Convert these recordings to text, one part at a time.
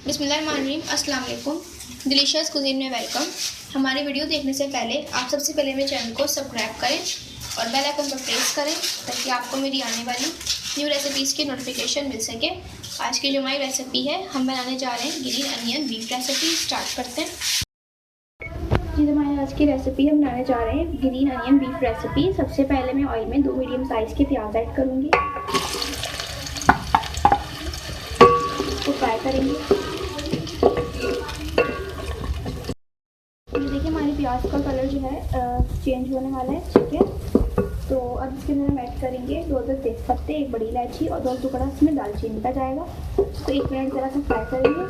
बिस्मिल्लाहिर्रहमानिर्रहीम, अस्सलाम वालेकुम। डिलीशियस कुज़ीन में वेलकम। हमारे वीडियो देखने से पहले आप सबसे पहले मेरे चैनल को सब्सक्राइब करें और बेल आइकन पर प्रेस करें ताकि आपको मेरी आने वाली न्यू रेसिपीज़ की नोटिफिकेशन मिल सके। आज की जो हमारी रेसिपी है, हम बनाने जा रहे हैं green onion beef recipe. Start करते हैं जी। हमारी आज की रेसिपी हम बनाने जा रहे हैं ग्रीन अनियन बीफ रेसिपी। सबसे पहले मैं ऑयल में 2 मीडियम साइज़ के प्याज ऐड करूँगी, उसको फ्राई करेंगे। देखिए हमारी प्याज का कलर जो है चेंज होने वाला है, ठीक है। तो अब इसके अंदर हम ऐड करेंगे 2 तेज पत्ते, 1 बड़ी इलायची और 2 टुकड़ा इसमें दालचीनी का जाएगा। तो 1 मिनट ज़रा सा फ्राई करेंगे।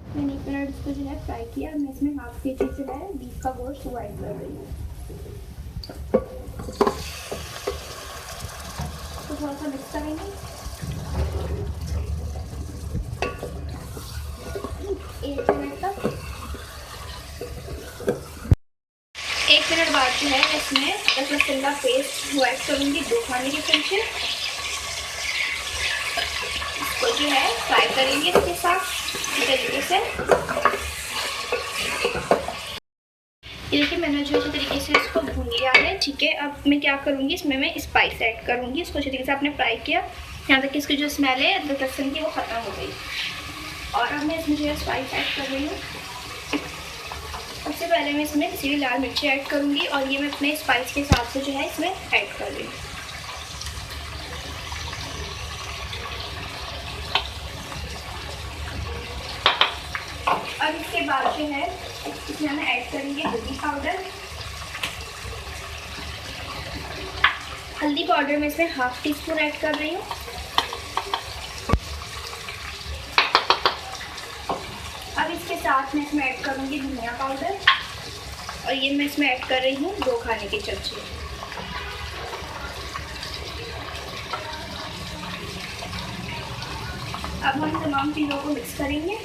मैंने 1 मिनट इसको जो है फ्राई किया। मैं इसमें हाफ केजी जो है बीफ का गोश्त वो ऐड कर रही हूँ। तो थोड़ा सा मिक्स करेंगे। 1 मिनट तक। 1 मिनट बाद जो है इसमें अदरक लहसुन का पेस्ट वो ऐड करूँगी, 2 खाने के चमचे। इसको जो है फ्राई करेंगे इसके साथ इस तरीके से। ये देखिए मैंने जो इसी तरीके से इसको भून लिया है, ठीक है। अब मैं क्या करूँगी, इसमें मैं स्पाइस ऐड करूँगी। इसको अच्छी तरीके से आपने फ्राई किया यहाँ तक कि इसकी जो स्मेल है अदरक लहसुन की वो ख़त्म हो गई। और अब मैं इसमें जो है स्पाइस ऐड कर रही हूँ। सबसे पहले मैं इसमें किसी भी लाल मिर्ची ऐड करूँगी और ये मैं अपने स्पाइस के हिसाब से जो है इसमें ऐड कर रही हूँ। अब इसके बाद जो है इसमें हम ऐड करेंगे हल्दी पाउडर। हल्दी पाउडर में इसमें हाफ टी स्पून ऐड कर रही हूँ। अब इसके साथ मैं इसमें ऐड करूँगी धनिया पाउडर और ये मैं इसमें ऐड कर रही हूँ 2 खाने के चमचे। अब हम तमाम चीज़ों को मिक्स करेंगे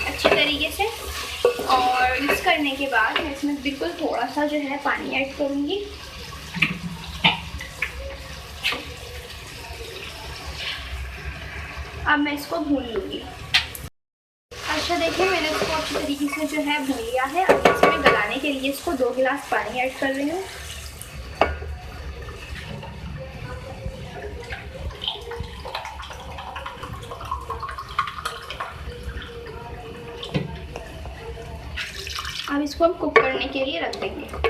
अच्छे तरीके से। और मिक्स करने के बाद मैं इसमें बिल्कुल थोड़ा सा जो है पानी ऐड करूँगी। अब मैं इसको भून लूँगी। अच्छा देखिए मैंने इसको अच्छी तरीके से जो है भून लिया है। अब इसमें गलाने के लिए इसको 2 गिलास पानी ऐड कर रही हूँ। अब इसको हम कुक करने के लिए रख देंगे।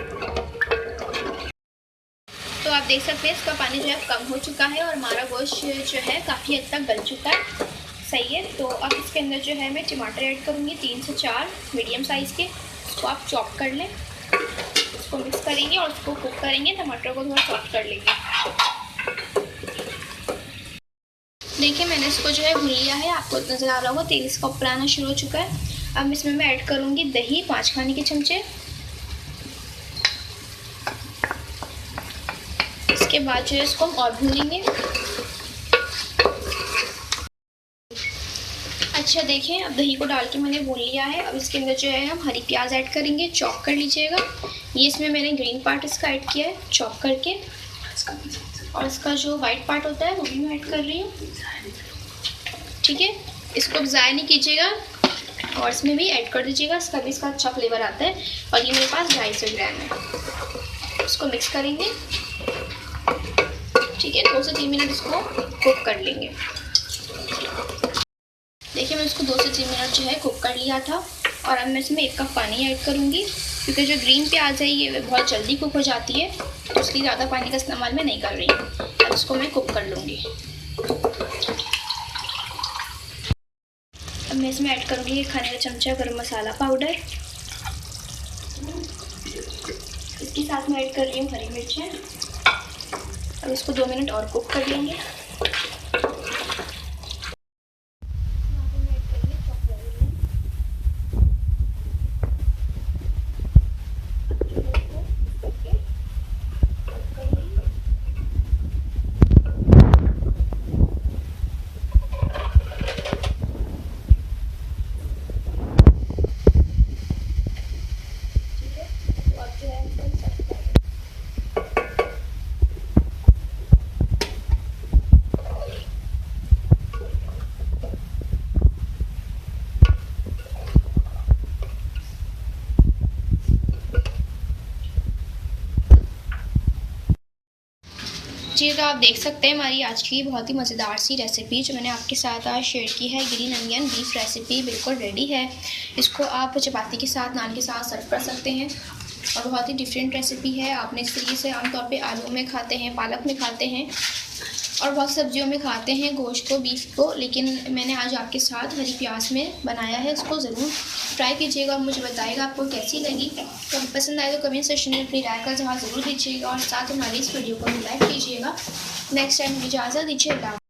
तो आप देख सकते हैं इसका पानी जो है कम हो चुका है और हमारा गोश्त जो है काफ़ी हद तक गल चुका है, सही है। तो अब इसके अंदर जो है मैं टमाटर ऐड करूँगी, 3 से 4 मीडियम साइज़ के। इसको आप चॉप कर लें। इसको मिक्स करेंगे और उसको कुक करेंगे। टमाटर को थोड़ा सॉफ्ट कर लेंगे। देखिए मैंने इसको जो है भून लिया है। आपको नज़र आ रहा होगा तेल इसका ऊपर आना शुरू हो चुका है। अब इसमें मैं ऐड करूँगी दही, 5 खाने के चमचे। इसके बाद जो है इसको हम और भून लेंगे। अच्छा देखें अब दही को डाल के मैंने भून लिया है। अब इसके अंदर जो है हम हरी प्याज ऐड करेंगे, चॉप कर लीजिएगा। ये इसमें मैंने ग्रीन पार्ट इसका ऐड किया है चॉप करके, और इसका जो वाइट पार्ट होता है वो भी मैं ऐड कर रही हूँ, ठीक है। इसको ज़ाया नहीं कीजिएगा और इसमें भी ऐड कर दीजिएगा, इसका भी इसका अच्छा फ्लेवर आता है। और ये मेरे पास 250 ग्राम है। इसको मिक्स करेंगे, ठीक है। 2 से 3 मिनट इसको कुक कर लेंगे। देखिए मैं इसको 2 से 3 मिनट जो है कुक कर लिया था। और अब मैं इसमें 1 कप पानी ऐड करूँगी, क्योंकि जो ग्रीन प्याज है ये बहुत जल्दी कुक हो जाती है, तो उसकी ज़्यादा पानी का इस्तेमाल मैं नहीं कर रही हूँ। अब इसको मैं कुक कर लूँगी। अब मैं इसमें ऐड करूँगी 1 खाने का चमचा गरम मसाला पाउडर। इसके साथ मैं ऐड कर रही हूँ हरी मिर्चें। अब इसको 2 मिनट और कुक कर लेंगे। चीज़ आप देख सकते हैं हमारी आज की बहुत ही मज़ेदार सी रेसिपी जो मैंने आपके साथ आज शेयर की है, ग्रीन अनियन बीफ रेसिपी बिल्कुल रेडी है। इसको आप चपाती के साथ, नान के साथ सर्व कर सकते हैं और बहुत ही डिफरेंट रेसिपी है। आपने इस तरीके से आमतौर पे आलू में खाते हैं, पालक में खाते हैं और बहुत सब्जियों में खाते हैं गोश्त को, बीफ को, लेकिन मैंने आज आपके साथ हरी प्याज में बनाया है। इसको ज़रूर ट्राई कीजिएगा और मुझे बताइएगा आपको कैसी लगी। तो पसंद आए तो कमेंट सेक्शन में अपनी राय का जवाब ज़रूर दीजिएगा और साथ हमारी इस वीडियो को लाइक कीजिएगा। नेक्स्ट टाइम इजाज़त दीजिए।